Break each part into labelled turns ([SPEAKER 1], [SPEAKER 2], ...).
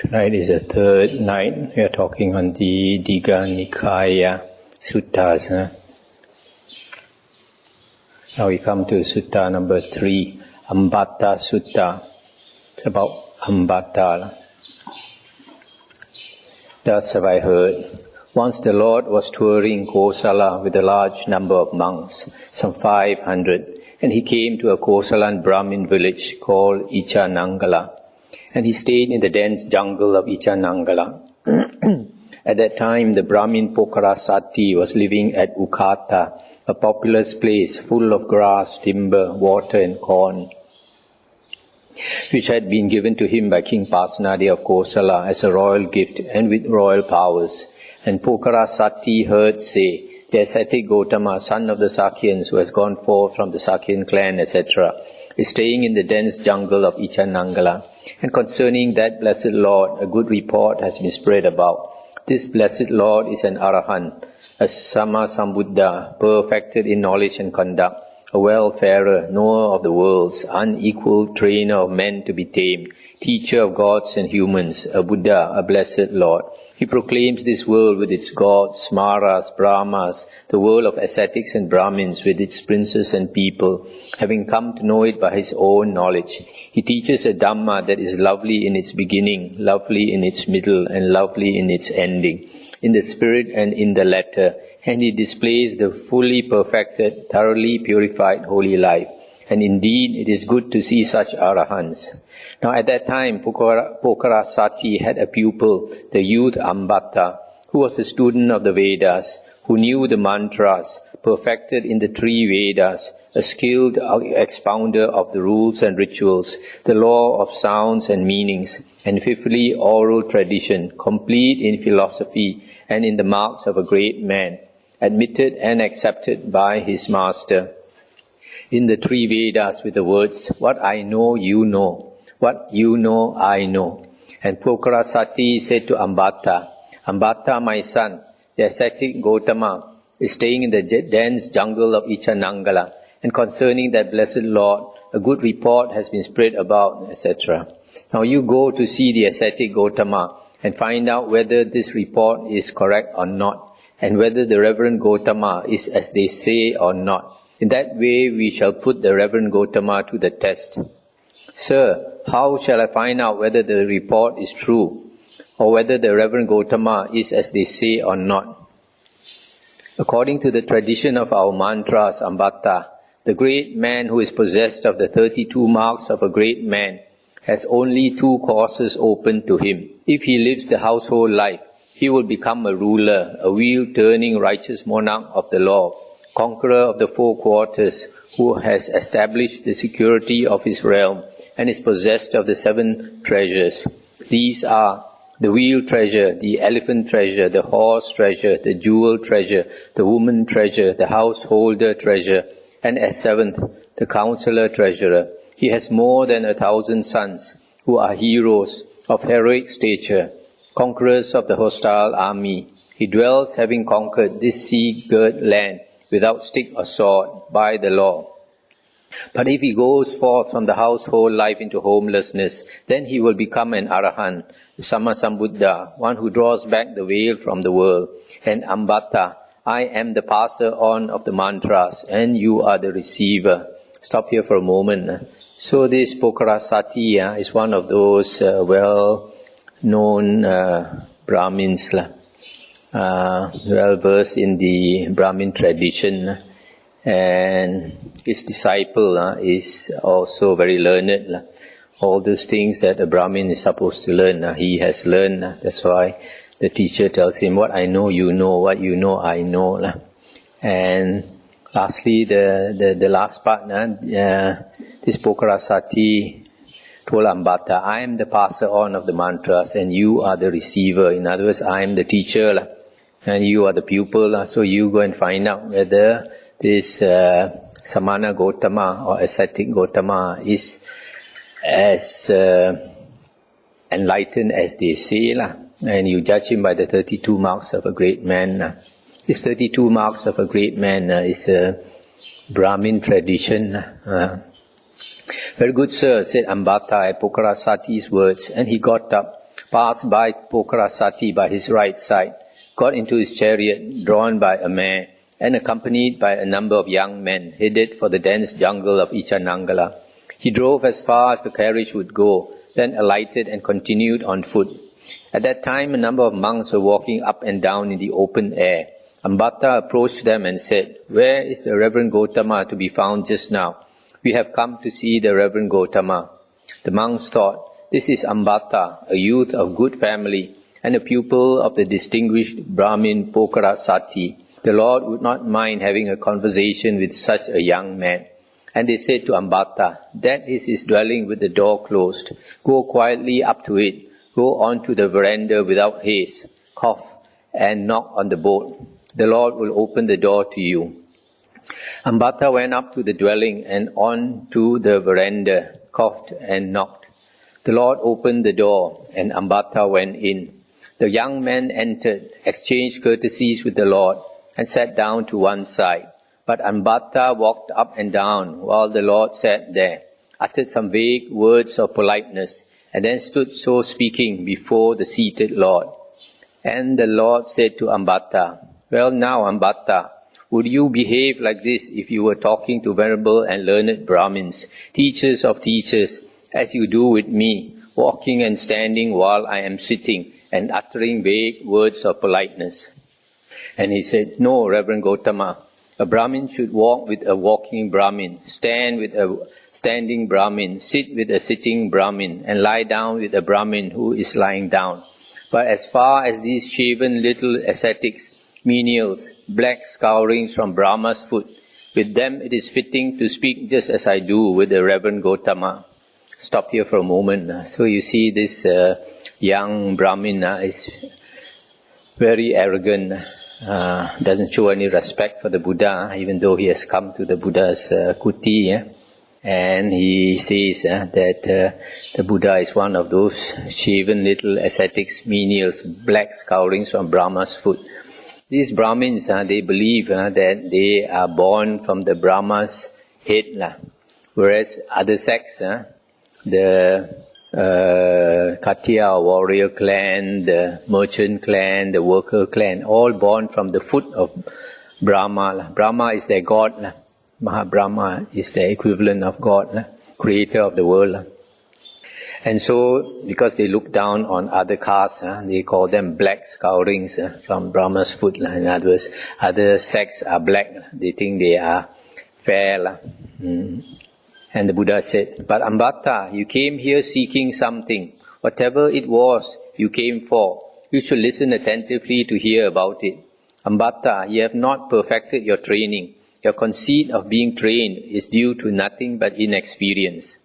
[SPEAKER 1] Tonight is the third night. We are talking on the Digha Nikaya suttas. Now we come to sutta number 3, Ambattha Sutta. It's about Ambattha. Thus have I heard. Once the Lord was touring Kosala with a large number of monks, some 500, and he came to a Kosalan Brahmin village called Ichanangala. And he stayed in the dense jungle of Ichanangala. At that time, the Brahmin Pokarasati was living at Ukata, a populous place full of grass, timber, water and corn, which had been given to him by King Pasenadi of Kosala as a royal gift and with royal powers. And Pokarasati heard say, the ascetic Gautama, son of the Sakyans, who has gone forth from the Sakyan clan, etc., is staying in the dense jungle of Ichanangala. And concerning that blessed Lord, a good report has been spread about. This blessed Lord is an Arahant, a Sammasambuddha, perfected in knowledge and conduct, a well-farer, knower of the worlds, unequaled trainer of men to be tamed, teacher of gods and humans, a Buddha, a blessed Lord. He proclaims this world with its gods, Maras, Brahmas, the world of ascetics and Brahmins with its princes and people, having come to know it by his own knowledge. He teaches a Dhamma that is lovely in its beginning, lovely in its middle, and lovely in its ending, in the spirit and in the letter, and he displays the fully perfected, thoroughly purified holy life. And indeed, it is good to see such Arahants. Now at that time, Pokarasati had a pupil, the youth Ambattha, who was a student of the Vedas, who knew the mantras, perfected in the 3 Vedas, a skilled expounder of the rules and rituals, the law of sounds and meanings, and fifthly oral tradition, complete in philosophy and in the marks of a great man, admitted and accepted by his master. In the 3 Vedas with the words, what I know, you know. What you know, I know. And Pokarasati said to Ambattha, Ambattha, my son, the ascetic Gautama, is staying in the dense jungle of Ichanangala, and concerning that blessed Lord, a good report has been spread about, etc. Now you go to see the ascetic Gautama and find out whether this report is correct or not, and whether the Reverend Gautama is as they say or not. In that way we shall put the Reverend Gautama to the test. Sir, how shall I find out whether the report is true, or whether the Reverend Gautama is as they say or not? According to the tradition of our mantras, Ambattha, the great man who is possessed of the 32 marks of a great man has only 2 courses open to him. If he lives the household life, he will become a ruler, a wheel-turning righteous monarch of the law, conqueror of the 4 quarters, who has established the security of his realm, and is possessed of the 7 treasures. These are the wheel treasure, the elephant treasure, the horse treasure, the jewel treasure, the woman treasure, the householder treasure, and as 7th, the counselor treasurer. He has more than 1,000 sons, who are heroes of heroic stature, conquerors of the hostile army. He dwells, having conquered this sea-girt land, without stick or sword, by the law. But if he goes forth from the household life into homelessness, then he will become an Arahant, the Sammasambuddha, one who draws back the veil from the world. And Ambattha, I am the passer on of the mantras, and you are the receiver. Stop here for a moment. So this Pokarasati is one of those well-known Brahmins, well-versed in the Brahmin tradition. And his disciple is also very learned. All those things that a Brahmin is supposed to learn, he has learned. That's why the teacher tells him, what I know, you know. What you know, I know. And lastly, the last part, this Pokarasati told Ambattha, I am the passer on of the mantras and you are the receiver. In other words, I am the teacher and you are the pupil. So you go and find out whether this Samana Gautama or ascetic Gautama is as enlightened as they say, and you judge him by the 32 marks of a great man. This 32 marks of a great man is a Brahmin tradition. Very good, sir, said Ambattha at Pokarasati's words, and he got up, passed by Pokarasati by his right side, got into his chariot drawn by a mare, and accompanied by a number of young men, headed for the dense jungle of Ichanangala. He drove as far as the carriage would go, then alighted and continued on foot. At that time, a number of monks were walking up and down in the open air. Ambattha approached them and said, "Where is the Reverend Gautama to be found just now? We have come to see the Reverend Gautama." The monks thought, "This is Ambattha, a youth of good family and a pupil of the distinguished Brahmin Pokarasati. The Lord would not mind having a conversation with such a young man." And they said to Ambattha, "That is his dwelling with the door closed. Go quietly up to it. Go on to the veranda without haste, cough, and knock on the board. The Lord will open the door to you." Ambattha went up to the dwelling and on to the veranda, coughed and knocked. The Lord opened the door, and Ambattha went in. The young man entered, exchanged courtesies with the Lord, and sat down to one side. But Ambattha walked up and down while the Lord sat there, uttered some vague words of politeness, and then stood so speaking before the seated Lord. And the Lord said to Ambattha, "Well now, Ambattha, would you behave like this if you were talking to venerable and learned Brahmins, teachers of teachers, as you do with me, walking and standing while I am sitting, and uttering vague words of politeness?" And he said, "No, Reverend Gautama, a Brahmin should walk with a walking Brahmin, stand with a standing Brahmin, sit with a sitting Brahmin, and lie down with a Brahmin who is lying down. But as far as these shaven little ascetics, menials, black scourings from Brahma's foot, with them it is fitting to speak just as I do with the Reverend Gautama." Stop here for a moment. So you see this young Brahmin is very arrogant, doesn't show any respect for the Buddha, even though he has come to the Buddha's kuti. And he says that the Buddha is one of those shaven little ascetics, menials, black scourings from Brahma's foot. These Brahmins, they believe that they are born from the Brahma's head, whereas other sects, the Khattiya or warrior clan, the merchant clan, the worker clan, all born from the foot of Brahma. Brahma is their god. Mahabrahma is the equivalent of God, creator of the world. And so, because they look down on other castes, they call them black scourings from Brahma's foot. In other words, other sects are black. They think they are fair. And the Buddha said, "But Ambattha, you came here seeking something. Whatever it was you came for, you should listen attentively to hear about it. Ambattha, you have not perfected your training. Your conceit of being trained is due to nothing but inexperience."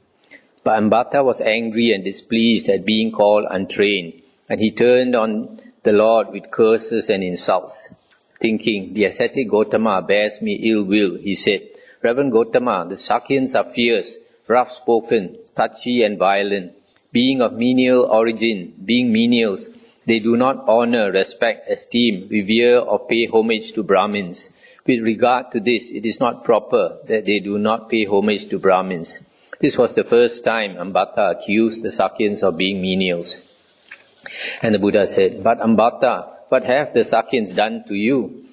[SPEAKER 1] But Ambattha was angry and displeased at being called untrained, and he turned on the Lord with curses and insults. Thinking, "The ascetic Gautama bears me ill will," he said, "Reverend Gautama, the Sakyans are fierce, rough-spoken, touchy and violent. Being of menial origin, being menials, they do not honor, respect, esteem, revere or pay homage to Brahmins. With regard to this, it is not proper that they do not pay homage to Brahmins." This was the first time Ambattha accused the Sakyans of being menials. And the Buddha said, "But Ambattha, what have the Sakyans done to you?"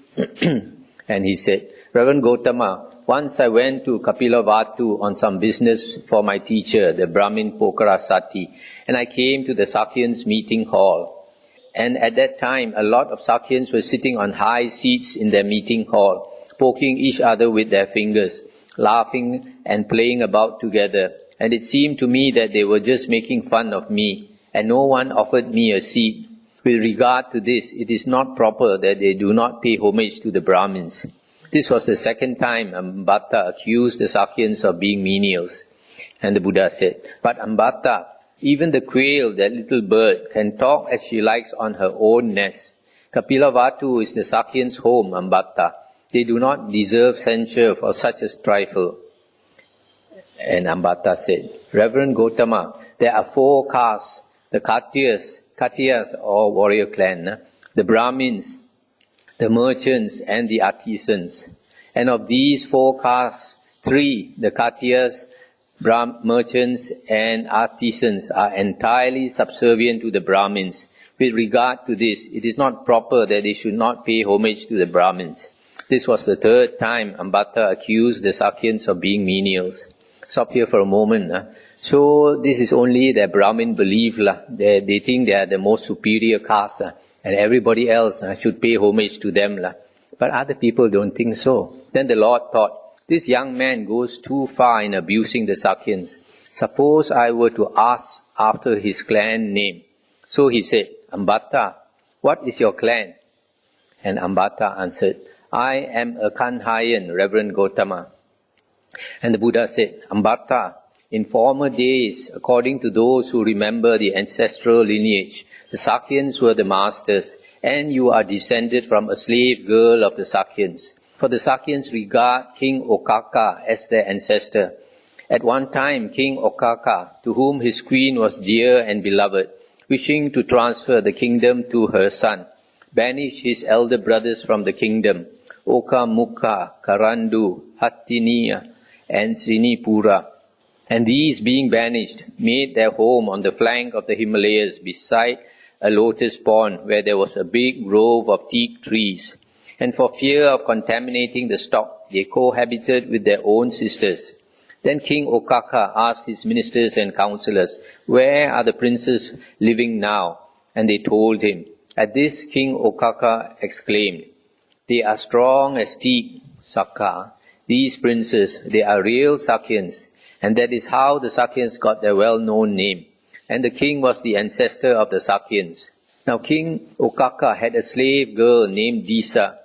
[SPEAKER 1] And he said, "Reverend Gautama, once I went to Kapilavatthu on some business for my teacher, the Brahmin Pokarasati, and I came to the Sakyans' meeting hall. And at that time, a lot of Sakyans were sitting on high seats in their meeting hall, poking each other with their fingers, laughing and playing about together. And it seemed to me that they were just making fun of me, and no one offered me a seat. With regard to this, it is not proper that they do not pay homage to the Brahmins." This was the second time Ambattha accused the Sakyans of being menials. And the Buddha said, "But Ambattha, even the quail, that little bird, can talk as she likes on her own nest. Kapilavatthu is the Sakyans' home, Ambattha. They do not deserve censure for such a trifle." And Ambattha said, "Reverend Gautama, there are 4 castes, the Khattiyas or warrior clan, the Brahmins, the merchants and the artisans. And of these 4 castes, 3, the Khattiyas, merchants and artisans are entirely subservient to the Brahmins. With regard to this, it is not proper that they should not pay homage to the Brahmins. This was the third time Ambattha accused the Sakyans of being menials. Stop here for a moment. So this is only their Brahmin belief. They think they are the most superior caste and everybody else should pay homage to them. But other people don't think so. Then the Lord thought, this young man goes too far in abusing the Sakyans. Suppose I were to ask after his clan name. So he said, Ambattha, what is your clan? And Ambattha answered, I am a Kanhayan, Reverend Gotama. And the Buddha said, Ambattha, in former days, according to those who remember the ancestral lineage, the Sakyans were the masters, and you are descended from a slave girl of the Sakyans. For the Sakyans regard King Okaka as their ancestor. At one time, King Okaka, to whom his queen was dear and beloved, wishing to transfer the kingdom to her son, banished his elder brothers from the kingdom, Okamukha, Karandu, Hattiniya, and Sinipura. And these, being banished, made their home on the flank of the Himalayas beside a lotus pond where there was a big grove of teak trees. And for fear of contaminating the stock, they cohabited with their own sisters. Then King Okaka asked his ministers and counselors, where are the princes living now? And they told him. At this, King Okaka exclaimed, they are strong as teak, Sakka. These princes, they are real Sakyans. And that is how the Sakyans got their well-known name. And the king was the ancestor of the Sakyans. Now King Okaka had a slave girl named Disa,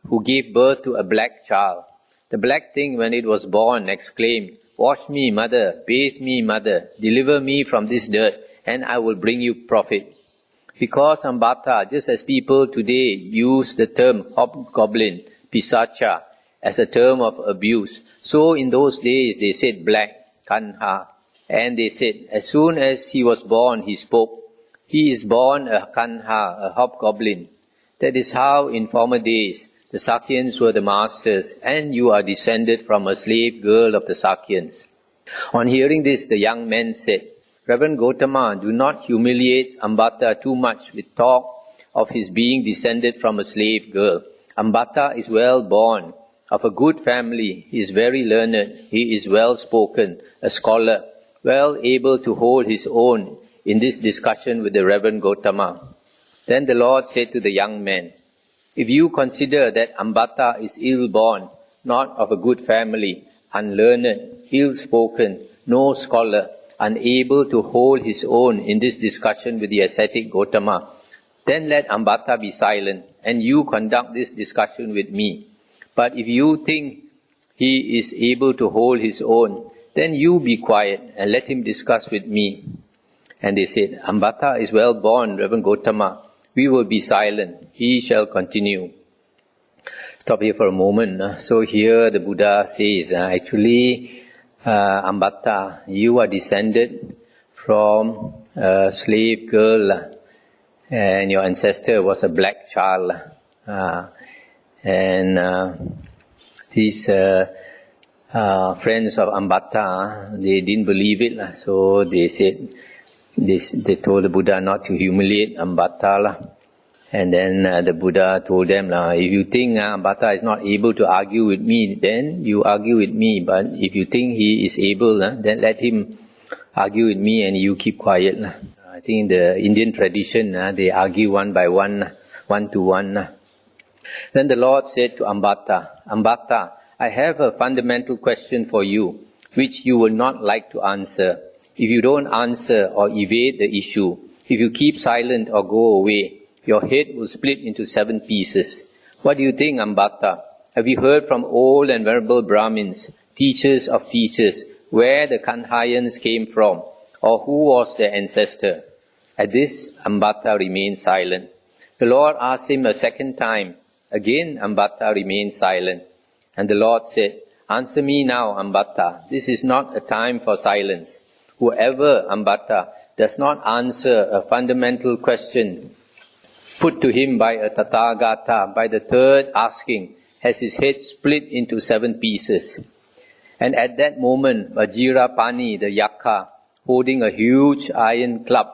[SPEAKER 1] who gave birth to a black child. The black thing, when it was born, exclaimed, wash me, mother, bathe me, mother, deliver me from this dirt, and I will bring you profit. Because Ambattha, just as people today use the term hobgoblin, pisacha, as a term of abuse, so in those days they said black, kanha, and they said, as soon as he was born, he spoke. He is born a kanha, a hobgoblin. That is how in former days the Sakyans were the masters, and you are descended from a slave girl of the Sakyans. On hearing this, the young man said, Reverend Gotama, do not humiliate Ambattha too much with talk of his being descended from a slave girl. Ambattha is well born, of a good family, he is very learned, he is well spoken, a scholar, well able to hold his own in this discussion with the Reverend Gotama. Then the Lord said to the young man, if you consider that Ambattha is ill-born, not of a good family, unlearned, ill-spoken, no scholar, unable to hold his own in this discussion with the ascetic Gotama, then let Ambattha be silent, and you conduct this discussion with me. But if you think he is able to hold his own, then you be quiet and let him discuss with me. And they said, Ambattha is well born, Reverend Gotama. We will be silent. He shall continue. Stop here for a moment. So here the Buddha says, actually, Ambattha, you are descended from a slave girl, and your ancestor was a black child. These friends of Ambattha, they didn't believe it, so they said, they told the Buddha not to humiliate Ambattha. And then the Buddha told them, if you think Ambattha is not able to argue with me, then you argue with me. But if you think he is able, then let him argue with me and you keep quiet. I think in the Indian tradition, they argue one by one, one to one. Then the Lord said to Ambattha, Ambattha, I have a fundamental question for you, which you will not like to answer. If you don't answer or evade the issue, if you keep silent or go away, your head will split into 7 pieces. What do you think, Ambattha? Have you heard from old and venerable Brahmins, teachers of teachers, where the Kanhayans came from, or who was their ancestor? At this, Ambattha remained silent. The Lord asked him a second time. Again, Ambattha remained silent. And the Lord said, answer me now, Ambattha. This is not a time for silence. Whoever, Ambattha, does not answer a fundamental question put to him by a Tathagata, by the third asking, has his head split into 7 pieces. And at that moment, Vajirapani, the Yakka, holding a huge iron club,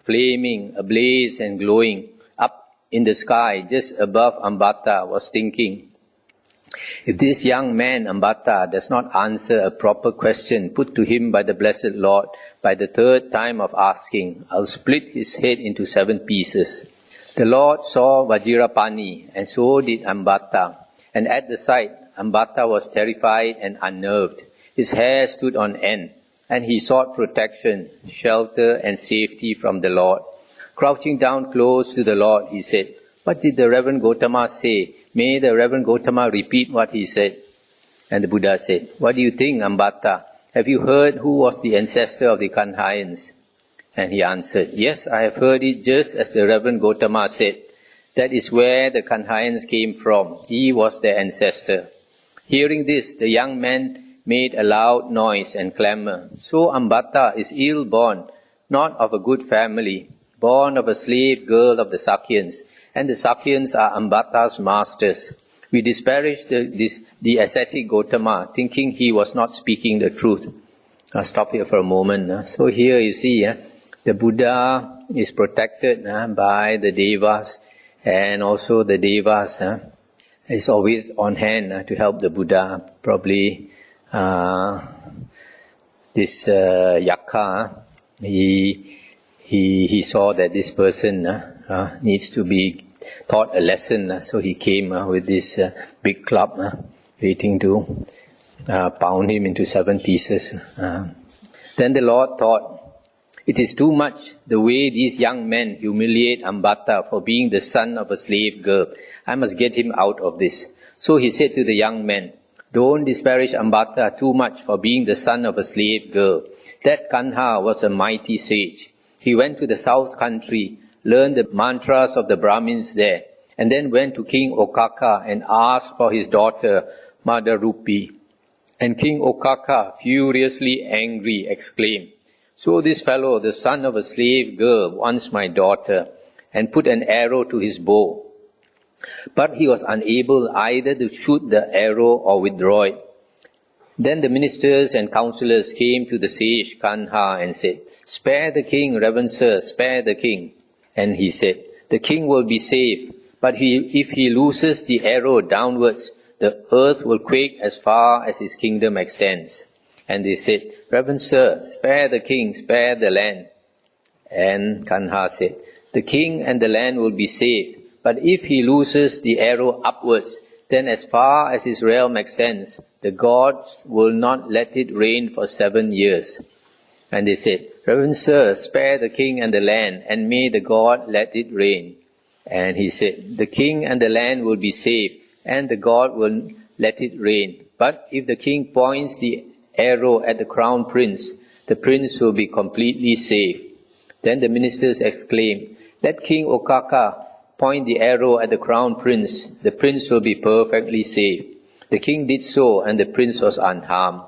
[SPEAKER 1] flaming, ablaze and glowing, up in the sky just above Ambattha, was thinking, if this young man, Ambattha, does not answer a proper question put to him by the Blessed Lord by the third time of asking, I'll split his head into 7 pieces. The Lord saw Vajirapani, and so did Ambattha. And at the sight, Ambattha was terrified and unnerved. His hair stood on end, and he sought protection, shelter, and safety from the Lord. Crouching down close to the Lord, he said, what did the Reverend Gotama say? May the Reverend Gotama repeat what he said. And the Buddha said, what do you think, Ambattha? Have you heard who was the ancestor of the Kanhayans? And he answered, yes, I have heard it just as the Reverend Gotama said. That is where the Kanhayans came from. He was their ancestor. Hearing this, the young man made a loud noise and clamor. So Ambattha is ill-born, not of a good family, born of a slave girl of the Sakyans, and the Sakyans are Ambattha's masters. We disparaged the ascetic Gotama, thinking he was not speaking the truth. I'll stop here for a moment. So here you see, the Buddha is protected by the Devas, and also the Devas is always on hand to help the Buddha. Probably this Yakka, he saw that this person needs to be taught a lesson, so he came with this big club, waiting to pound him into 7 pieces. Then the Lord thought, it is too much the way these young men humiliate Ambattha for being the son of a slave girl. I must get him out of this. So he said to the young men, don't disparage Ambattha too much for being the son of a slave girl. That Kanha was a mighty sage. He went to the south country, learned the mantras of the Brahmins there, and then went to King Okaka and asked for his daughter Madharupi. And King Okaka, furiously angry, exclaimed, so this fellow, the son of a slave girl, wants my daughter, and put an arrow to his bow. But he was unable either to shoot the arrow or withdraw it. Then the ministers and councillors came to the sage Kanha and said, spare the king, reverend sir, spare the king. And he said, the king will be safe, but if he loses the arrow downwards, the earth will quake as far as his kingdom extends. And they said, reverend sir, spare the king, spare the land. And Kanha said, the king and the land will be safe, but if he loses the arrow upwards, then as far as his realm extends, the gods will not let it rain for 7 years. And they said, reverend sir, spare the king and the land, and may the God let it rain. And he said, the king and the land will be safe, and the God will let it rain. But if the king points the arrow at the crown prince, the prince will be completely safe. Then the ministers exclaimed, let King Okaka point the arrow at the crown prince, the prince will be perfectly safe. The king did so, and the prince was unharmed.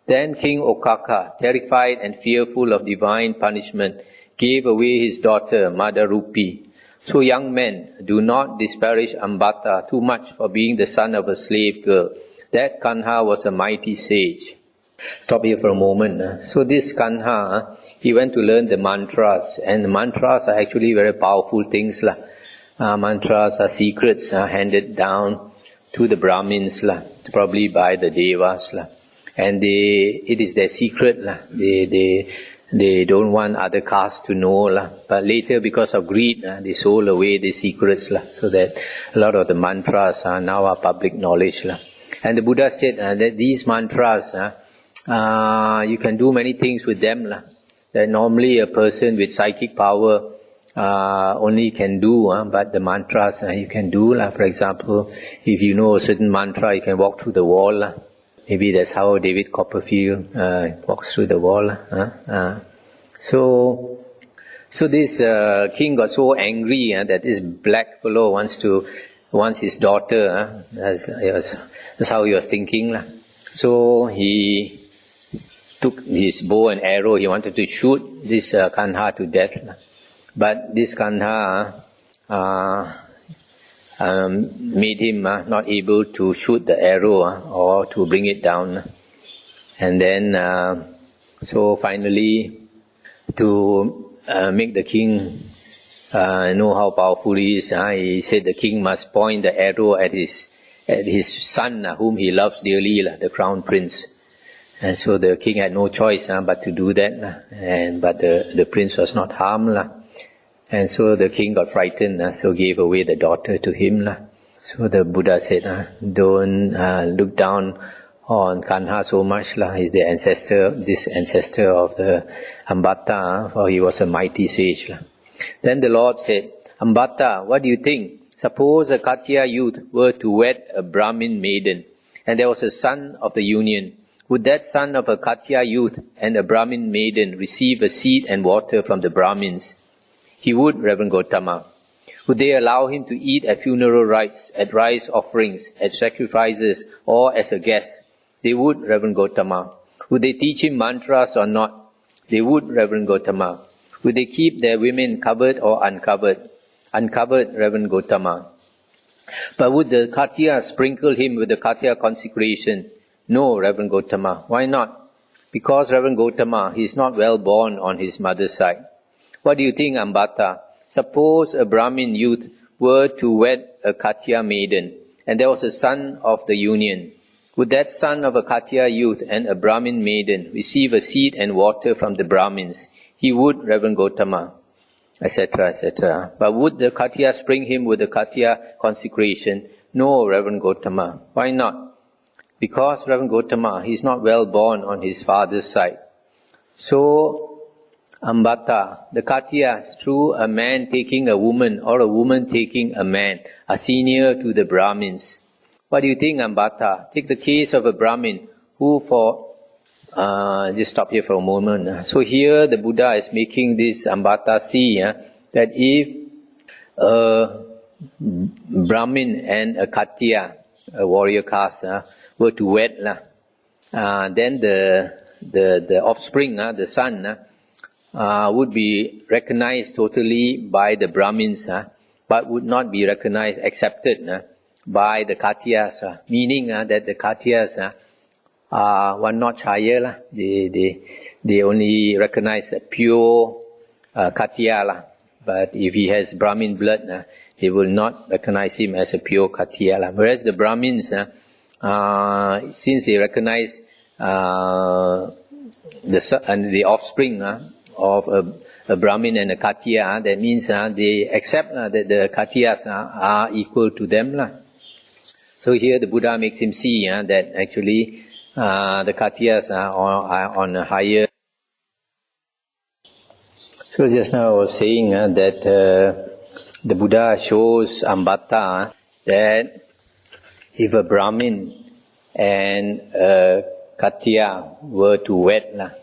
[SPEAKER 1] Then King Okaka, terrified and fearful of divine punishment, gave away his daughter Madharupi. So young men, do not disparage Ambattha too much for being the son of a slave girl. That Kanha was a mighty sage. Stop here for a moment. So this Kanha, he went to learn the mantras, and the mantras are actually very powerful things. Mantras are secrets handed down to the Brahmins, probably by the Devas. And it is their secret. They don't want other castes to know. But later, because of greed, they sold away the secrets, so that a lot of the mantras now are public knowledge. And the Buddha said that these mantras, you can do many things with them. That normally a person with psychic power only can do, but the mantras you can do. For example, if you know a certain mantra, you can walk through the wall. Maybe that's how David Copperfield walks through the wall. So this king got so angry that this black fellow wants his daughter. That's how he was thinking. So he took his bow and arrow. He wanted to shoot this Kanha to death. But this Kanha made him not able to shoot the arrow or to bring it down. And then, so finally, to make the king know how powerful he is, he said the king must point the arrow at his son, whom he loves dearly, the crown prince. And so the king had no choice but to do that, but the prince was not harmed. And so the king got frightened, so gave away the daughter to him. So the Buddha said, don't look down on Kanha so much. He's the ancestor, this ancestor of the Ambattha, for he was a mighty sage. Then the Lord said, Ambattha, what do you think? Suppose a Khattiya youth were to wed a Brahmin maiden, and there was a son of the union. Would that son of a Khattiya youth and a Brahmin maiden receive a seed and water from the Brahmins? He would, Reverend Gautama. Would they allow him to eat at funeral rites, at rice offerings, at sacrifices, or as a guest? They would, Reverend Gautama. Would they teach him mantras or not? They would, Reverend Gautama. Would they keep their women covered or uncovered? Uncovered, Reverend Gautama. But would the Khattiya sprinkle him with the Khattiya consecration? No, Reverend Gautama. Why not? Because, Reverend Gautama, he is not well born on his mother's side. What do you think, Ambattha? Suppose a Brahmin youth were to wed a Khattiya maiden, and there was a son of the union. Would that son of a Khattiya youth and a Brahmin maiden receive a seed and water from the Brahmins? He would, Reverend Gautama, etc., etc. But would the Khattiya spring him with the Khattiya consecration? No, Reverend Gautama. Why not? Because, Reverend Gautama, he is not well born on his father's side. So, Ambattha, the Khattiyas, through a man taking a woman or a woman taking a man, are senior to the Brahmins. What do you think, Ambattha? Take the case of a Brahmin who just stop here for a moment. So here the Buddha is making this Ambattha see that if a Brahmin and a Khattiya, a warrior caste, were to wed, then the offspring, the son, would be recognized totally by the Brahmins, but would not be recognized, accepted by the Khattiyas, meaning that the Khattiyas are one notch higher. They only recognize a pure Khattiya, but if he has Brahmin blood, they will not recognize him as a pure Khattiya. Whereas the Brahmins, since they recognize the offspring of a Brahmin and a Khattiya, that means they accept that the Khattiyas are equal to them. So here the Buddha makes him see that actually the Khattiyas are on a higher. So just now I was saying that the Buddha shows Ambattha that if a Brahmin and a Khattiya were to wed,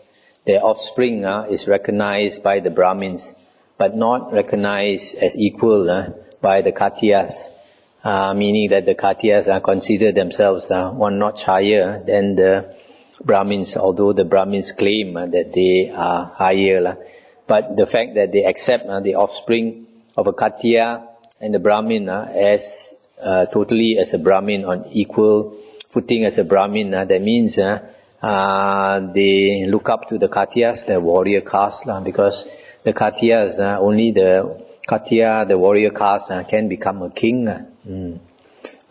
[SPEAKER 1] their offspring is recognized by the Brahmins, but not recognized as equal by the Khattiyas, meaning that the Khattiyas consider themselves one notch higher than the Brahmins, although the Brahmins claim that they are higher. But the fact that they accept the offspring of a Khattiya and the Brahmin as totally as a Brahmin, on equal footing as a Brahmin, that means they look up to the Khattiyas, the warrior caste, because the Khattiyas, only the Khattiya, the warrior caste, can become a king.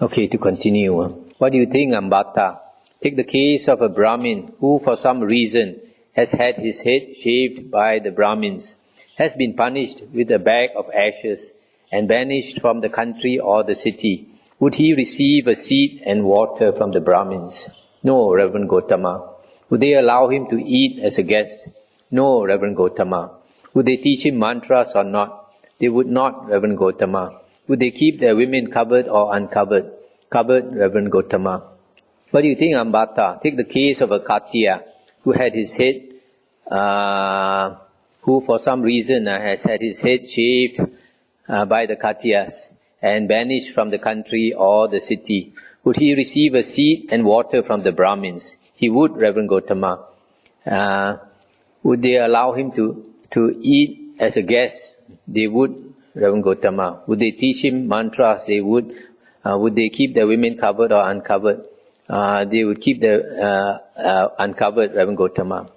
[SPEAKER 1] Okay, to continue. What do you think, Ambattha? Take the case of a Brahmin who for some reason has had his head shaved by the Brahmins, has been punished with a bag of ashes and banished from the country or the city. Would he receive a seed and water from the Brahmins? No, Reverend Gautama. Would they allow him to eat as a guest? No, Reverend Gautama. Would they teach him mantras or not? They would not, Reverend Gautama. Would they keep their women covered or uncovered? Covered, Reverend Gautama. What do you think, Ambattha? Take the case of a Khattiya who had his head, who for some reason has had his head shaved by the Khattiyas and banished from the country or the city. Would he receive a seed and water from the Brahmins? He would, Reverend Gautama. Would they allow him to eat as a guest? They would, Reverend Gautama. Would they teach him mantras? They would. Would they keep their women covered or uncovered? they would keep the uncovered Reverend Gautama.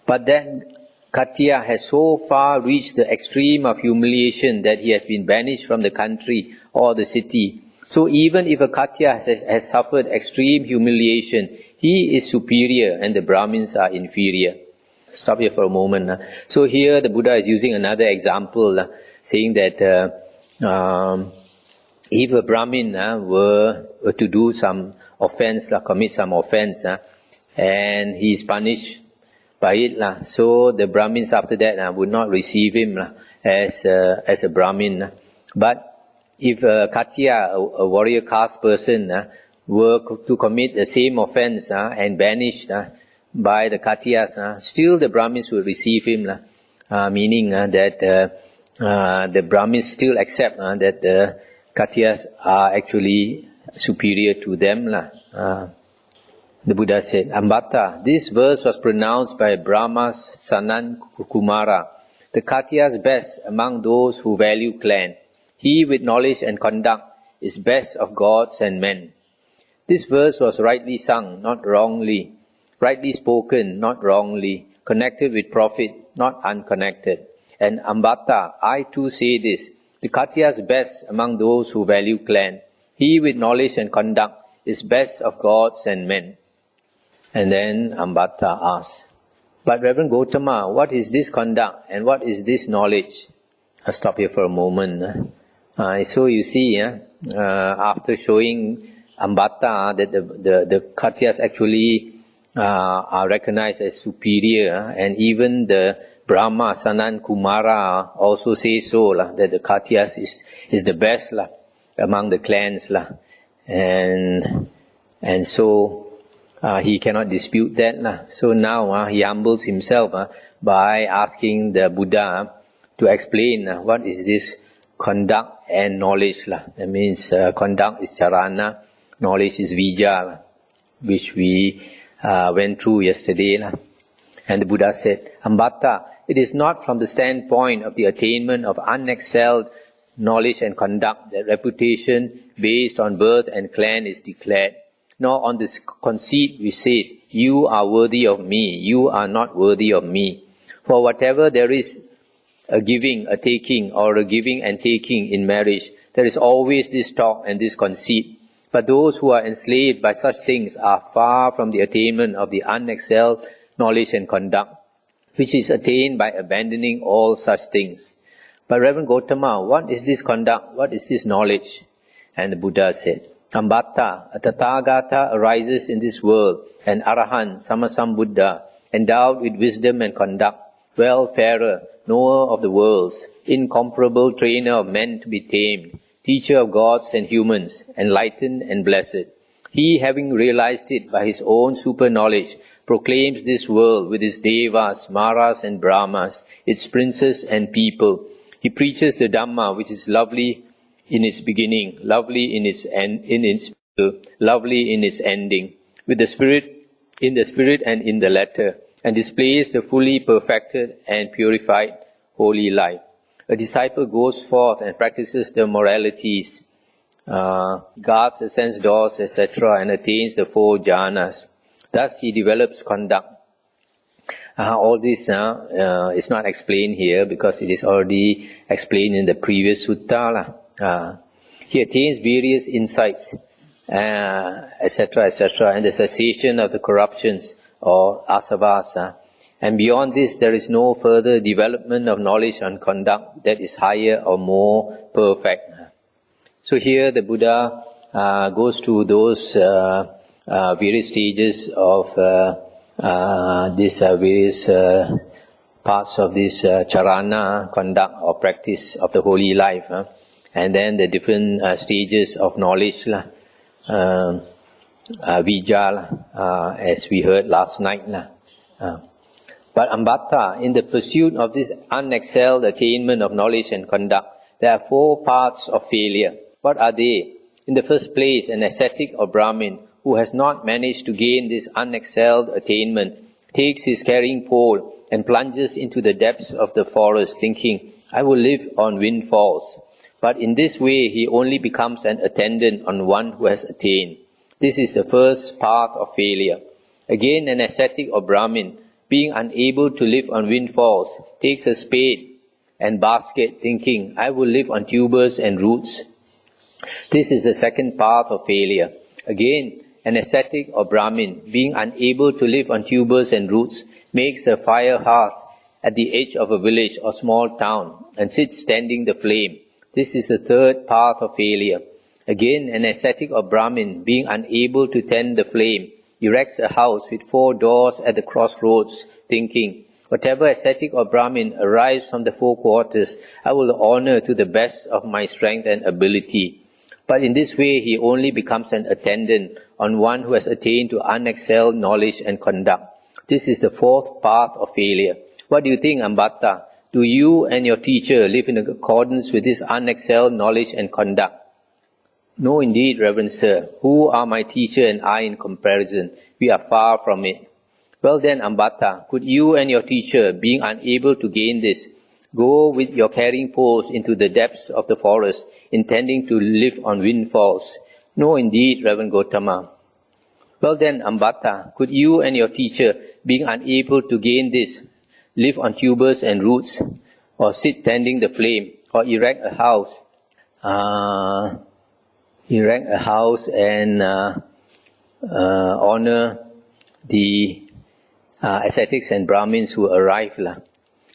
[SPEAKER 1] But then Katya has so far reached the extreme of humiliation that he has been banished from the country or the city. So even if a Katya has suffered extreme humiliation, he is superior and the Brahmins are inferior. Stop here for a moment. So here the Buddha is using another example, saying that if a Brahmin were to do some offense, commit some offense, and he is punished by it, so the Brahmins after that would not receive him as a Brahmin. But if a Katya, a warrior caste person, were to commit the same offense and banished by the Katyas, still the Brahmins will receive him, meaning that the Brahmins still accept that the Katyas are actually superior to them. The Buddha said, Ambattha, this verse was pronounced by Brahma's Sanan Kumara, the Katyas best among those who value clan. He with knowledge and conduct is best of gods and men. This verse was rightly sung, not wrongly, rightly spoken, not wrongly, connected with profit, not unconnected. And Ambattha, I too say this, the Katyas best among those who value clan. He with knowledge and conduct is best of gods and men. And then Ambattha asks, but Reverend Gautama, what is this conduct and what is this knowledge? I'll stop here for a moment. So you see, after showing Ambattha that the Katyas actually are recognized as superior, and even the Brahma Sanan Kumara also says so, that the Katyas is the best among the clans, and so he cannot dispute that. So now he humbles himself by asking the Buddha to explain what is this conduct and knowledge. That means conduct is charana, knowledge is vijja, which we went through yesterday. And the Buddha said, Ambattha, it is not from the standpoint of the attainment of unexcelled knowledge and conduct that reputation based on birth and clan is declared, nor on this conceit which says, you are worthy of me, you are not worthy of me. For whatever there is a giving, a taking, or a giving and taking in marriage, there is always this talk and this conceit. But those who are enslaved by such things are far from the attainment of the unexcelled knowledge and conduct, which is attained by abandoning all such things. But Reverend Gautama, what is this conduct? What is this knowledge? And the Buddha said, Ambattha, a Tathagata arises in this world, an Arahant, Sammasambuddha, endowed with wisdom and conduct, well-farer, knower of the worlds, incomparable trainer of men to be tamed, teacher of gods and humans, enlightened and blessed. He, having realized it by his own super-knowledge, proclaims this world with its devas, maras and brahmas, its princes and people. He preaches the Dhamma, which is lovely in its beginning, lovely in its end, in its middle, lovely in its ending, with the Spirit, in the spirit and in the letter, and displays the fully perfected and purified holy life. A disciple goes forth and practices the moralities, guards the sense doors, etc., and attains the 4 jhanas. Thus he develops conduct. All this is not explained here because it is already explained in the previous sutta. He attains various insights, etc., etc., and the cessation of the corruptions or asavas. And beyond this, there is no further development of knowledge and conduct that is higher or more perfect. So here the Buddha goes through those various stages of these various parts of this charana, conduct or practice of the holy life, and then the different stages of knowledge, vijja, as we heard last night. But Ambattha, in the pursuit of this unexcelled attainment of knowledge and conduct, there are 4 paths of failure. What are they? In the first place, an ascetic or Brahmin who has not managed to gain this unexcelled attainment takes his carrying pole and plunges into the depths of the forest, thinking, I will live on windfalls. But in this way, he only becomes an attendant on one who has attained. This is the first path of failure. Again, an ascetic or Brahmin, being unable to live on windfalls, takes a spade and basket, thinking, I will live on tubers and roots. This is the second path of failure. Again, an ascetic or Brahmin, being unable to live on tubers and roots, makes a fire hearth at the edge of a village or small town and sits tending the flame. This is the third path of failure. Again, an ascetic or Brahmin, being unable to tend the flame, erects a house with 4 doors at the crossroads, thinking, whatever ascetic or Brahmin arrives from the 4 quarters, I will honor to the best of my strength and ability. But in this way, he only becomes an attendant on one who has attained to unexcelled knowledge and conduct. This is the fourth path of failure. What do you think, Ambattha? Do you and your teacher live in accordance with this unexcelled knowledge and conduct? No, indeed, Reverend Sir. Who are my teacher and I in comparison? We are far from it. Well then, Ambattha, could you and your teacher, being unable to gain this, go with your carrying poles into the depths of the forest, intending to live on windfalls? No, indeed, Reverend Gotama. Well then, Ambattha, could you and your teacher, being unable to gain this, live on tubers and roots, or sit tending the flame, or erect a house and honor the ascetics and Brahmins who arrive?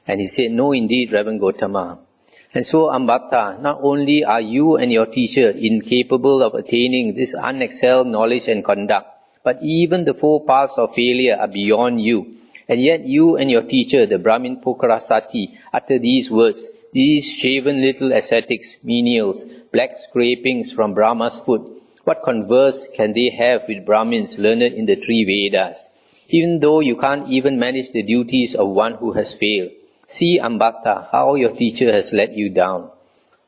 [SPEAKER 1] And he said, no, indeed, Reverend Gotama. And so, Ambattha, not only are you and your teacher incapable of attaining this unexcelled knowledge and conduct, but even the 4 paths of failure are beyond you. And yet you and your teacher, the Brahmin Pokarasati, utter these words, these shaven little ascetics, menials, black scrapings from Brahma's foot. What converse can they have with Brahmins learned in the 3 Vedas? Even though you can't even manage the duties of one who has failed. See, Ambattha, how your teacher has let you down.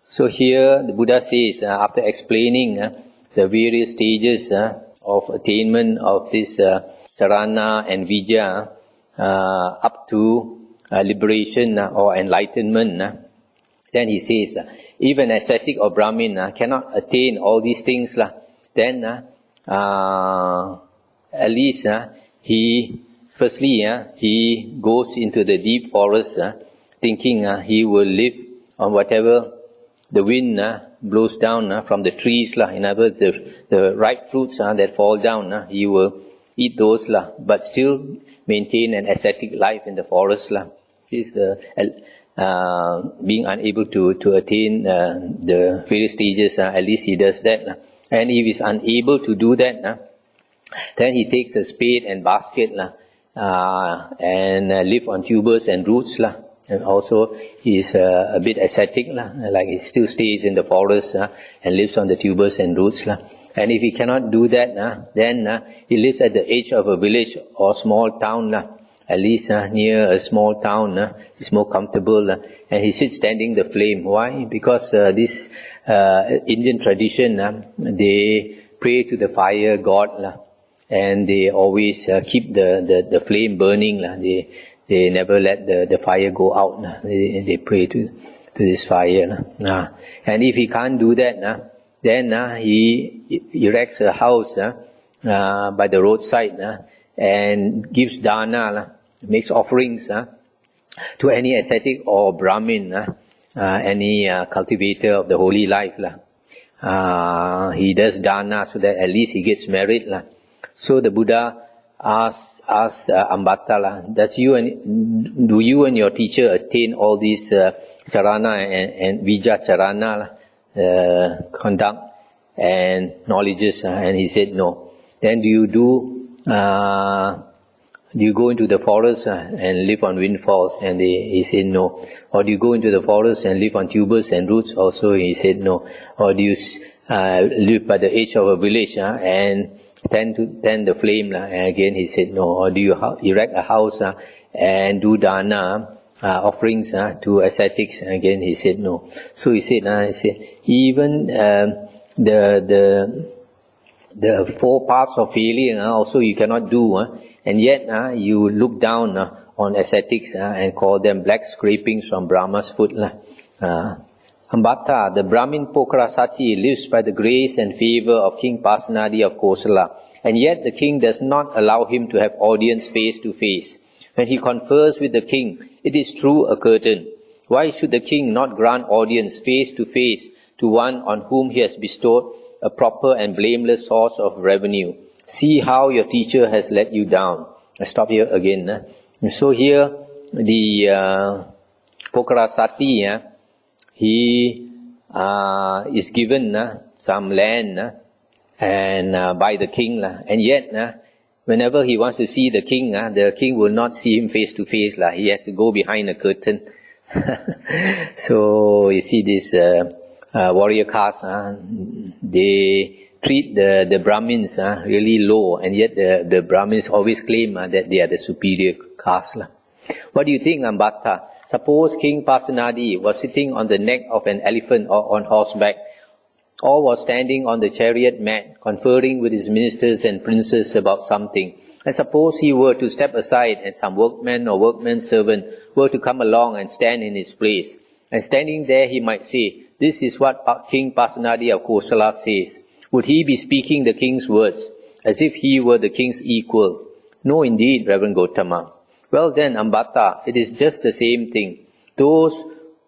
[SPEAKER 1] So here the Buddha says, after explaining the various stages of attainment of this charana and vijja up to liberation or enlightenment, then he says, if an ascetic or Brahmin cannot attain all these things, then at least he goes into the deep forest thinking he will live on whatever the wind blows down from the trees. In other words, the ripe fruits that fall down, he will eat those, but still maintain an ascetic life in the forest. This is the being unable to attain the various stages. At least he does that. And if he is unable to do that, then he takes a spade and basket and live on tubers and roots. And also he is a bit ascetic, like he still stays in the forest and lives on the tubers and roots. And if he cannot do that, then he lives at the edge of a village or small town. At least near a small town, it's more comfortable. And he sits tending the flame. Why? Because this Indian tradition, they pray to the fire god, and they always keep the flame burning. They never let the fire go out. They pray to this fire. And if he can't do that, then he erects a house by the roadside and gives dana, makes offerings to any ascetic or Brahmin, any cultivator of the holy life. He does dana so that at least he gets merit. So the Buddha asked Ambattha, do you and your teacher attain all these charana and vijja charana, conduct and knowledges? And he said no. Then do you go into the forest and live on windfalls? And he said no. Or do you go into the forest and live on tubers and roots? Also he said no. Or do you live by the edge of a village and tend the flame? And again he said no. Or do you erect a house and do dana, offerings to ascetics? And again he said no. So he said, even the 4 paths of failure also you cannot do, and yet you look down on ascetics and call them black scrapings from Brahma's foot. Ambattha, the Brahmin Pokrasati, lives by the grace and favor of King Pasenadi of Kosala, and yet the king does not allow him to have audience face to face. When he confers with the king, it is through a curtain. Why should the king not grant audience face to face to one on whom he has bestowed a proper and blameless source of revenue? See how your teacher has let you down. I stop here again. So here, the Pokrasati, he is given some land and by the king, and yet whenever he wants to see the king will not see him face to face. He has to go behind a curtain. So you see this warrior caste, they treat the Brahmins really low, and yet the Brahmins always claim that they are the superior caste. What do you think, Ambattha? Suppose King Pasenadi was sitting on the neck of an elephant or on horseback, or was standing on the chariot mat, conferring with his ministers and princes about something. And suppose he were to step aside and some workman or workman's servant were to come along and stand in his place. And standing there he might say, "This is what King Pasenadi of Kosala says." Would he be speaking the king's words, as if he were the king's equal? No, indeed, Reverend Gautama. Well then, Ambattha, it is just the same thing. Those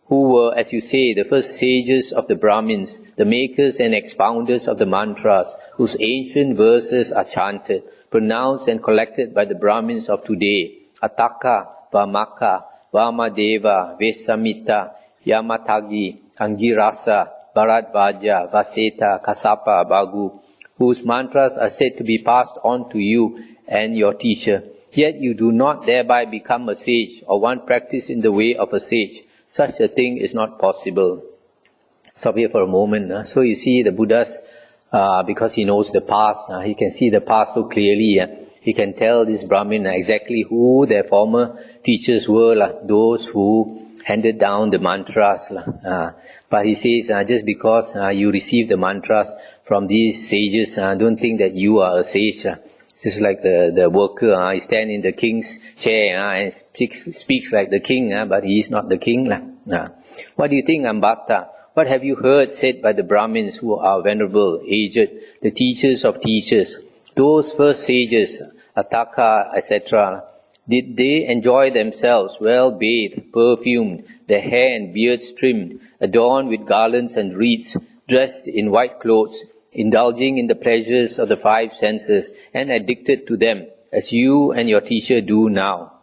[SPEAKER 1] who were, as you say, the first sages of the Brahmins, the makers and expounders of the mantras, whose ancient verses are chanted, pronounced and collected by the Brahmins of today, Ataka, Vamaka, Vamadeva, Vesamita, Yamatagi, Angirasa, Bharadvaja, Vaseta, Kasapa, Bagu, whose mantras are said to be passed on to you and your teacher. Yet you do not thereby become a sage or one practiced in the way of a sage. Such a thing is not possible. Stop here for a moment. So you see the Buddha's, because he knows the past, he can see the past so clearly. He can tell this Brahmin exactly who their former teachers were, those who handed down the mantras. But he says, just because you receive the mantras from these sages, don't think that you are a sage. This is like the worker, he stands in the king's chair and speaks like the king, but he is not the king. What do you think, Ambattha? What have you heard said by the Brahmins who are venerable, aged, the teachers of teachers, those first sages, Ataka, etc.? Did they enjoy themselves well bathed, perfumed, their hair and beards trimmed, adorned with garlands and wreaths, dressed in white clothes, indulging in the pleasures of the five senses, and addicted to them, as you and your teacher do now?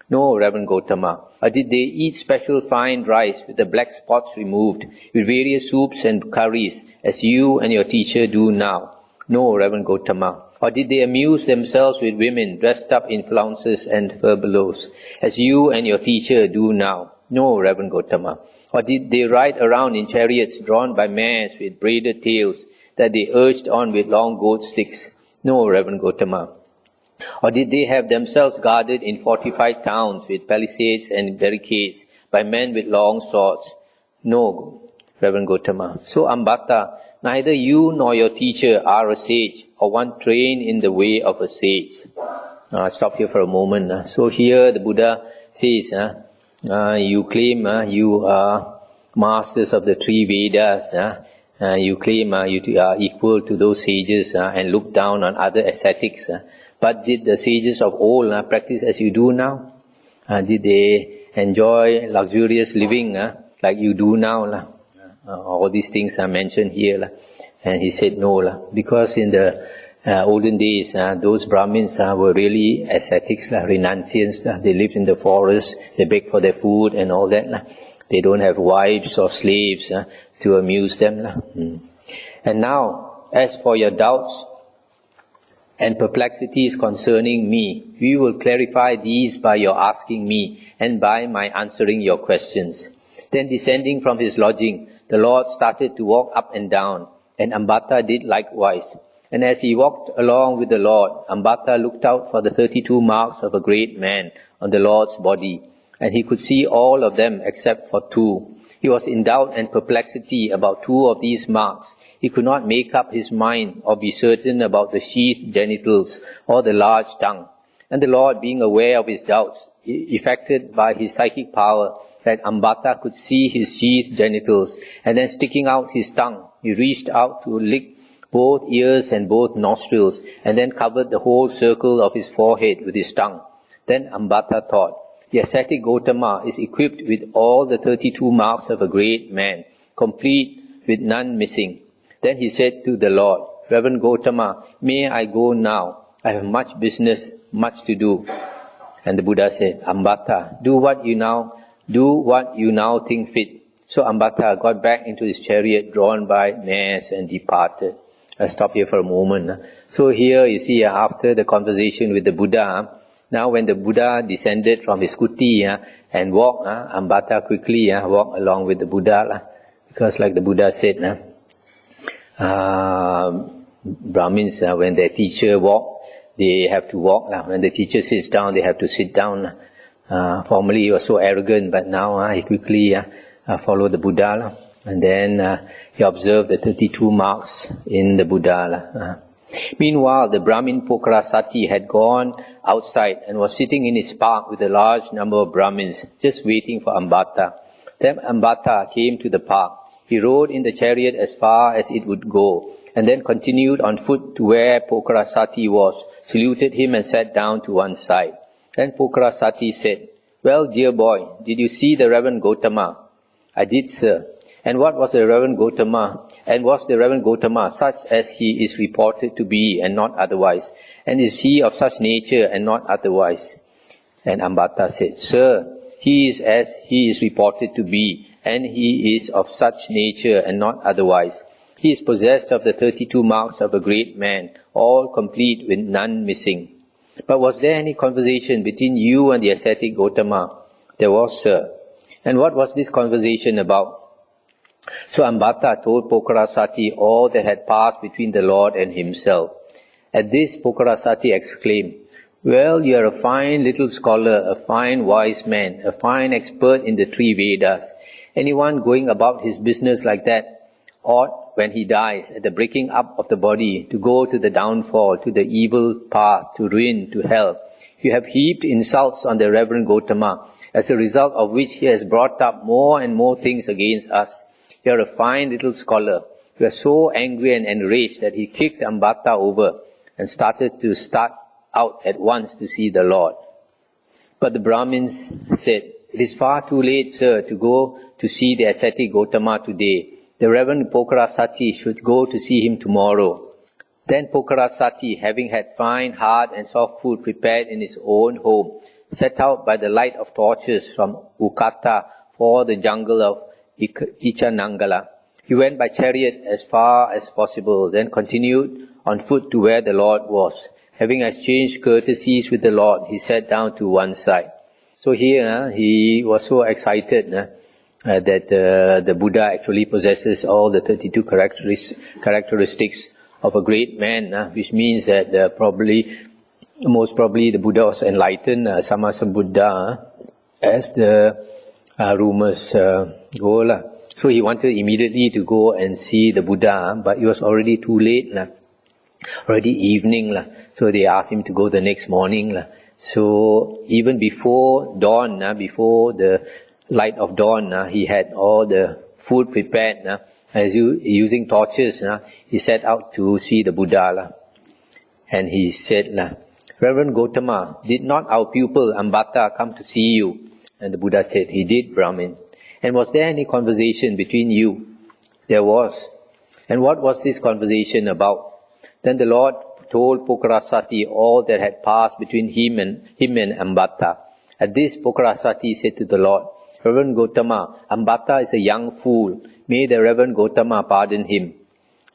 [SPEAKER 1] No, Reverend Gautama. Or did they eat special fine rice with the black spots removed, with various soups and curries, as you and your teacher do now? No, Reverend Gautama. Or did they amuse themselves with women dressed up in flounces and furbelows, as you and your teacher do now? No, Reverend Gautama. Or did they ride around in chariots drawn by mares with braided tails, that they urged on with long goad sticks? No, Reverend Gautama. Or did they have themselves guarded in fortified towns with palisades and barricades by men with long swords? No, Reverend Gautama. So, Ambattha, neither you nor your teacher are a sage, or one trained in the way of a sage. Stop here for a moment. So here the Buddha says, you claim you are masters of the three Vedas, you claim you are equal to those sages and look down on other ascetics. But did the sages of old practice as you do now? Did they enjoy luxurious living like you do now? All these things are mentioned here. And he said no, because in the olden days, those Brahmins were really ascetics, renunciants. They lived in the forest, they begged for their food and all that. They don't have wives or slaves to amuse them. And now, as for your doubts and perplexities concerning me, we will clarify these by your asking me and by my answering your questions. Then descending from his lodging, the Lord started to walk up and down, and Ambattha did likewise. And as he walked along with the Lord, Ambattha looked out for the 32 marks of a great man on the Lord's body, and he could see all of them except for 2. He was in doubt and perplexity about 2 of these marks. He could not make up his mind or be certain about the sheathed genitals or the large tongue. And the Lord, being aware of his doubts, effected by his psychic power, that Ambattha could see his sheathed genitals, and then sticking out his tongue, he reached out to lick both ears and both nostrils, and then covered the whole circle of his forehead with his tongue. Then Ambattha thought, the ascetic Gautama is equipped with all the 32 marks of a great man, complete with none missing. Then he said to the Lord, Reverend Gautama, may I go now? I have much business, much to do. And the Buddha said, Ambattha, do what you now think fit. So Ambattha got back into his chariot drawn by mares and departed. I'll stop here for a moment. So here you see after the conversation with the Buddha, now when the Buddha descended from his kuti and walked, Ambattha quickly walked along with the Buddha. Because like the Buddha said, Brahmins, when their teacher walk, they have to walk. When the teacher sits down, they have to sit down. Formerly he was so arrogant, but now he quickly followed the Buddha. And then he observed the 32 marks in the Buddha. Meanwhile, the Brahmin Pokrasati had gone outside and was sitting in his park with a large number of Brahmins, just waiting for Ambattha. Then Ambattha came to the park. He rode in the chariot as far as it would go, and then continued on foot to where Pokrasati was, saluted him and sat down to one side. Then Pokrasati said, Well, dear boy, did you see the Reverend Gautama? I did, sir. And what was the Reverend Gautama? And was the Reverend Gautama such as he is reported to be and not otherwise? And is he of such nature and not otherwise? And Ambattha said, Sir, he is as he is reported to be, and he is of such nature and not otherwise. He is possessed of the 32 marks of a great man, all complete with none missing. But was there any conversation between you and the ascetic Gautama? There was, sir. And what was this conversation about? So Ambattha told Pokrasati all that had passed between the Lord and himself. At this, Pokrasati exclaimed, Well, you are a fine little scholar, a fine wise man, a fine expert in the three Vedas. Anyone going about his business like that ought, when he dies, at the breaking up of the body, to go to the downfall, to the evil path, to ruin, to hell. You have heaped insults on the Reverend Gautama, as a result of which he has brought up more and more things against us. You are a fine little scholar. You are so angry and enraged that he kicked Ambattha over and started out at once to see the Lord. But the Brahmins said, It is far too late, sir, to go to see the ascetic Gautama today. The Reverend Pokrasati should go to see him tomorrow. Then Pokrasati, having had fine, hard and soft food prepared in his own home, set out by the light of torches from Ukata for the jungle of Ichanangala. He went by chariot as far as possible, then continued on foot to where the Lord was. Having exchanged courtesies with the Lord, he sat down to one side. So here he was so excited that the Buddha actually possesses all the 32 characteristics of a great man, which means that most probably the Buddha was enlightened, Sammasambuddha, as the rumors go. So he wanted immediately to go and see the Buddha, but it was already too late, already evening. So they asked him to go the next morning. So even before dawn, before the light of dawn, he had all the food prepared. As using torches, he set out to see the Buddha. And he said, Reverend Gautama, did not our pupil Ambattha come to see you? And the Buddha said, He did, Brahmin. And was there any conversation between you? There was. And what was this conversation about? Then the Lord told Pokrasati all that had passed between him and Ambattha. At this, Pokrasati said to the Lord, Reverend Gautama, Ambattha is a young fool. May the Reverend Gautama pardon him.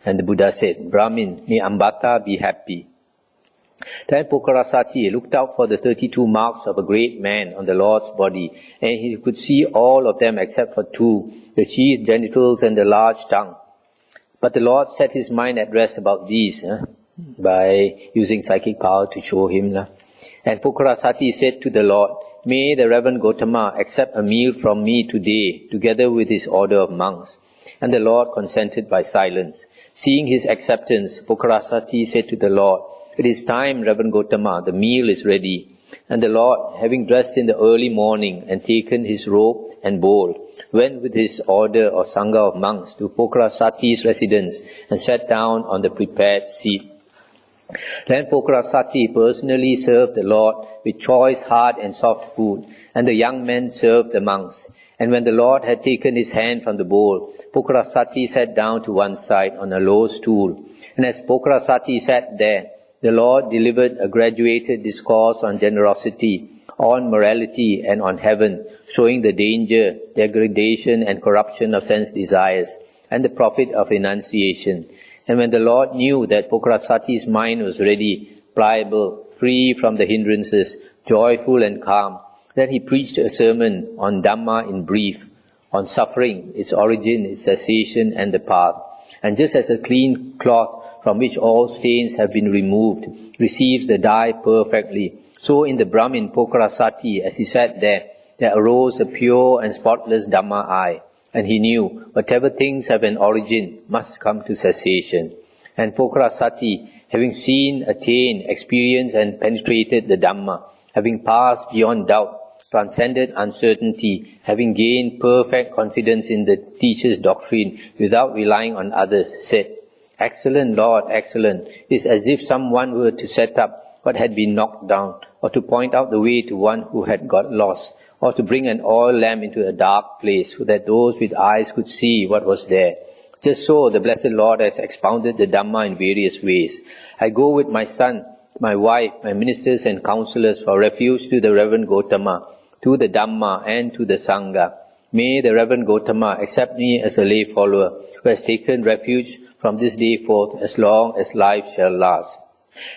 [SPEAKER 1] And the Buddha said, Brahmin, may Ambattha be happy. Then Pokrasati looked out for the 32 marks of a great man on the Lord's body, and he could see all of them except for two, the sheathed genitals and the large tongue. But the Lord set his mind at rest about these by using psychic power to show him. And Pokrasati said to the Lord, May the Reverend Gautama accept a meal from me today, together with his order of monks. And the Lord consented by silence. Seeing his acceptance, Pokrasati said to the Lord, "It is time, Reverend Gotama, the meal is ready." And the Lord, having dressed in the early morning and taken his robe and bowl, went with his order or sangha of monks to Pokrasati's residence and sat down on the prepared seat. Then Pokrasati personally served the Lord with choice hard and soft food, and the young men served the monks. And when the Lord had taken his hand from the bowl, Pokrasati sat down to one side on a low stool. And as Pokrasati sat there, the Lord delivered a graduated discourse on generosity, on morality, and on heaven, showing the danger, degradation, and corruption of sense desires, and the profit of renunciation. And when the Lord knew that Pokrasati's mind was ready, pliable, free from the hindrances, joyful and calm, then he preached a sermon on Dhamma in brief, on suffering, its origin, its cessation, and the path. And just as a clean cloth from which all stains have been removed receives the dye perfectly, so in the Brahmin Pokrasati, as he sat there arose a pure and spotless Dhamma eye. And he knew whatever things have an origin must come to cessation. And Pokrasati, having seen, attained, experienced, and penetrated the Dhamma, having passed beyond doubt, transcended uncertainty, having gained perfect confidence in the teacher's doctrine without relying on others, said, "Excellent Lord, excellent." It is as if someone were to set up what had been knocked down, or to point out the way to one who had got lost, or to bring an oil lamp into a dark place so that those with eyes could see what was there. Just so the Blessed Lord has expounded the Dhamma in various ways. I go with my son, my wife, my ministers and counselors for refuge to the Reverend Gotama, to the Dhamma and to the Sangha. May the Reverend Gotama accept me as a lay follower who has taken refuge from this day forth as long as life shall last.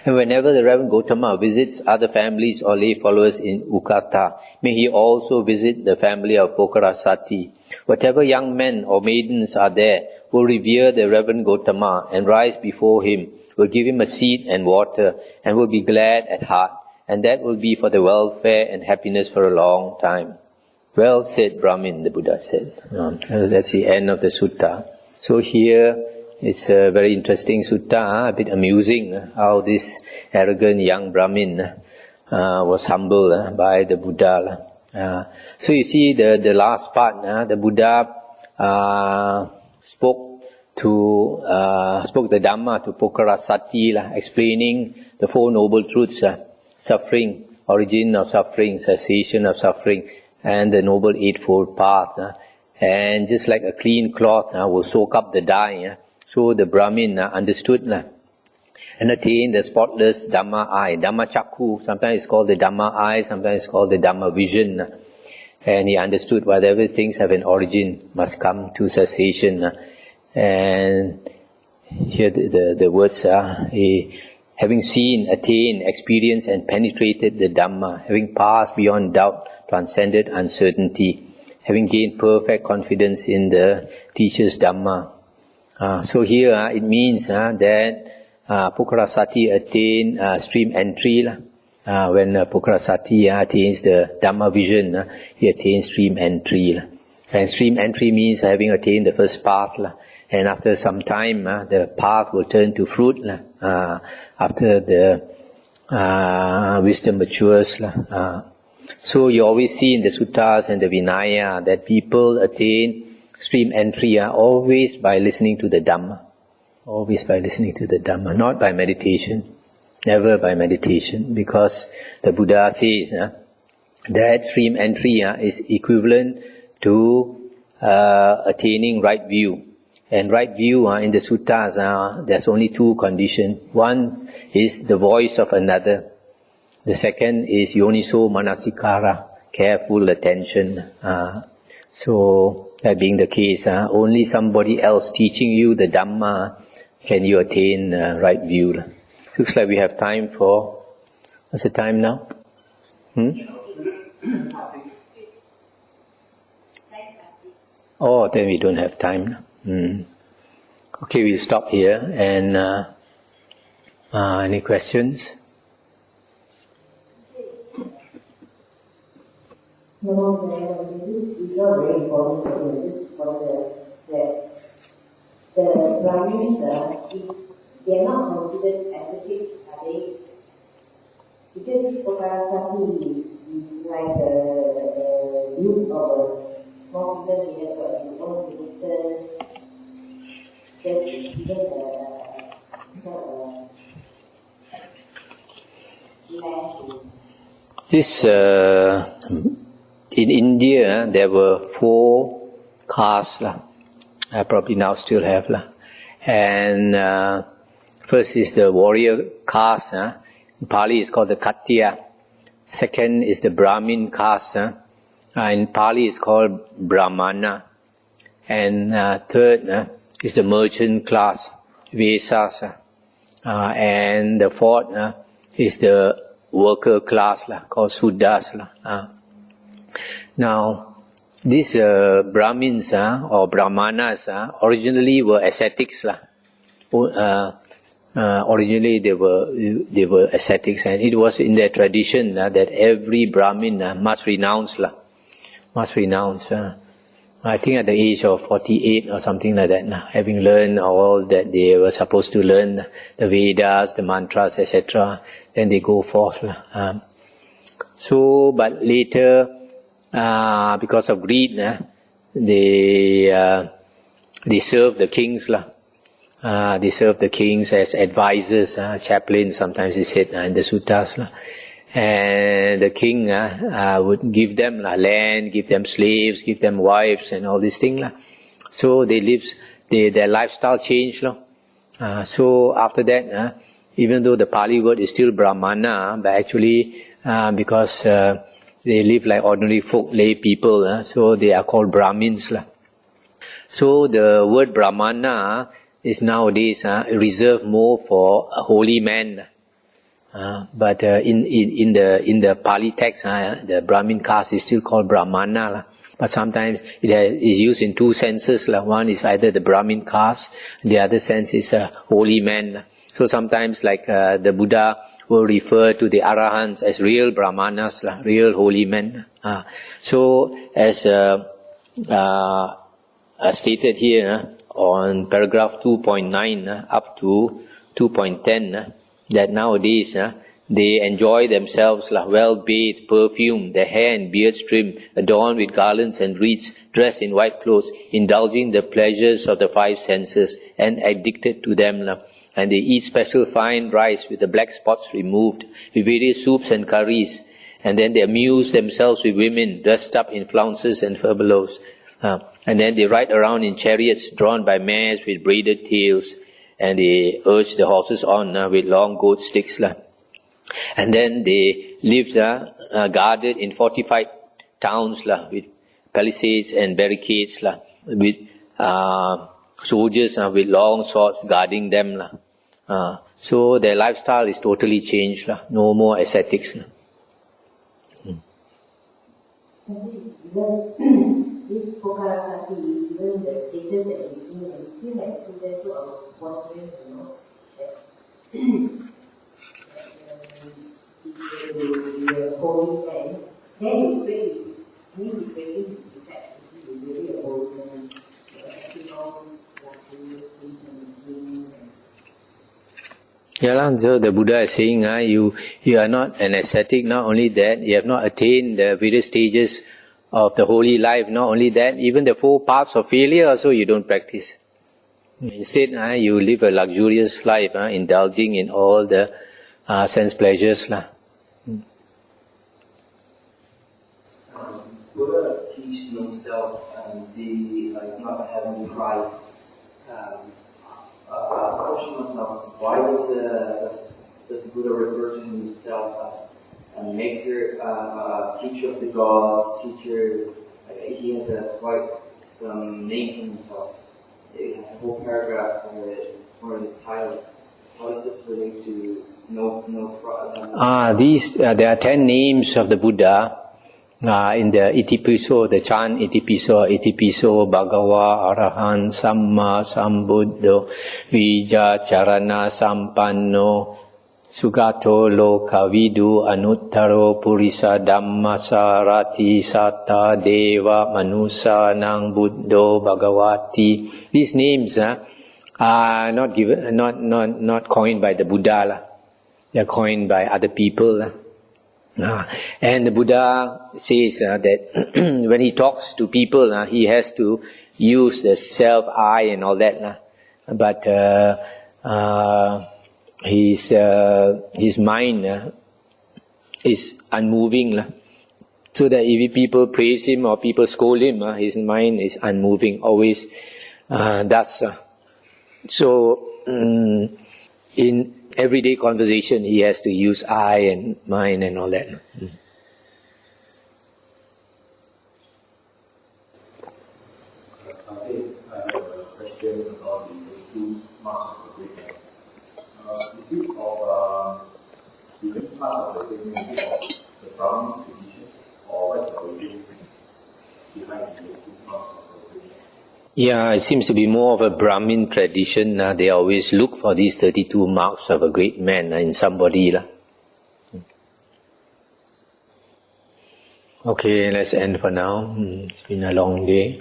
[SPEAKER 1] And whenever the Reverend Gotama visits other families or lay followers in Ukata, may he also visit the family of Pokrasati. Whatever young men or maidens are there will revere the Reverend Gotama and rise before him, will give him a seat and water, and will be glad at heart, and that will be for the welfare and happiness for a long time. Well said, Brahmin, the Buddha said. That's the end of the sutta. So here, it's a very interesting sutta, a bit amusing how this arrogant young Brahmin was humbled by the Buddha. So you see the last part, the Buddha spoke the Dhamma to Pokrasati, explaining the Four Noble Truths, suffering, origin of suffering, cessation of suffering, and the Noble Eightfold Path. And just like a clean cloth will soak up the dye, so the Brahmin understood and attained the spotless Dhamma eye, Dhamma Chakku. Sometimes it's called the Dhamma eye, sometimes it's called the Dhamma vision. And he understood whatever things have an origin must come to cessation. And here the words are, having seen, attained, experienced and penetrated the Dhamma, having passed beyond doubt, transcended uncertainty, having gained perfect confidence in the teacher's Dhamma. So here it means that Pokrasati attained stream entry. When Pokrasati attains the Dhamma vision, he attains stream entry. And stream entry means having attained the first path. And after some time, the path will turn to fruit after the wisdom matures. So you always see in the suttas and the Vinaya that people attain stream entry always by listening to the Dhamma. Always by listening to the Dhamma, not by meditation. Never by meditation, because the Buddha says that stream entry is equivalent to attaining right view. And right view in the suttas, there's only two conditions. One is the voice of another. The second is yoniso manasikara, careful attention. So that being the case, only somebody else teaching you the Dhamma can you attain right view. Looks like we have time for, what's the time now? Oh, then we don't have time. Okay, we'll stop here. And any questions?
[SPEAKER 2] No, this is not very important. This for the Brahmins, if they are not considered ascetics at saying, because this Pakarasati is like the youth of a small kingdom, he has got his own ministers. There's even
[SPEAKER 1] this in India there were 4 castes probably now still have and first is the warrior caste. In Pali it's called the Khattiya. Second is the Brahmin caste. In Pali it's called Brahmana. And third is the merchant class, Vesas. And the fourth is the worker class called Suddas. Now, these Brahmins or Brahmanas originally were ascetics. Originally they were ascetics, and it was in their tradition that every Brahmin must renounce. I think at the age of 48 or something like that, having learned all that they were supposed to learn, the Vedas, the mantras, etc., then they go forth. So, but later, because of greed, they serve the kings. They serve the kings as advisors, chaplains, sometimes they said in the suttas. And the king would give them land, give them slaves, give them wives and all these things. So their lifestyle changed. So after that, even though the Pali word is still Brahmana, but actually because they live like ordinary folk, lay people, so they are called Brahmins. So the word Brahmana is nowadays reserved more for a holy man. But in the Pali text, the Brahmin caste is still called Brahmana. But sometimes it is used in 2 senses. One is either the Brahmin caste, and the other sense is a holy man. So sometimes, like the Buddha will refer to the Arahants as real Brahmanas, real holy men. So as stated here on paragraph 2.9 up to 2.10, that nowadays they enjoy themselves well bathed, perfumed, their hair and beards trimmed, adorned with garlands and wreaths, dressed in white clothes, indulging the pleasures of the 5 senses and addicted to them. And they eat special fine rice with the black spots removed, with various soups and curries. And then they amuse themselves with women dressed up in flounces and furbelows. And then they ride around in chariots drawn by mares with braided tails. And they urge the horses on with long goat sticks. And then they live guarded in fortified towns with palisades and barricades, with soldiers with long swords guarding them. So their lifestyle is totally changed. No more ascetics.
[SPEAKER 2] This Pokarasati, even the status that we see, and we still have students who are wondering, the holy man, then you pray, we pray his disciple, he is really a holy man,
[SPEAKER 1] so the Buddha is saying, you are not an ascetic. Not only that, you have not attained the various stages of the holy life. Not only that, even the 4 paths of failure also you don't practice. Instead, you live a luxurious life, indulging in all the sense pleasures.
[SPEAKER 3] Buddha teach no self, not having pride. Question was why does Buddha refer to himself as a maker, teacher of the gods, teacher? He has quite some name for himself. It has a whole paragraph for his title. How does this relate to no pride?
[SPEAKER 1] There are 10 names of the Buddha. In the Itipiso, the chant Itipiso Bhagava Arahan Samma Sambuddho Vijacharana Sampanno Sugato Lokavidu Anuttaro Purisa Dhammasarati Satta Deva Manusa Nang Buddho Bhagavati. These names are not given, not coined by the Buddha. They're coined by other people. And the Buddha says that when he talks to people, he has to use the self, I and all that. But his mind is unmoving. So that if people praise him or people scold him, his mind is unmoving, always thus. So in everyday conversation, he has to use I and mine and all that.
[SPEAKER 4] I have a question about the two marks of the great man. Is it of different parts of the great man, of the Brahmin tradition, or what is the origin behind the two marks of the great man?
[SPEAKER 1] Yeah, it seems to be more of a Brahmin tradition. They always look for these 32 marks of a great man in somebody. Okay, let's end for now. It's been a long day.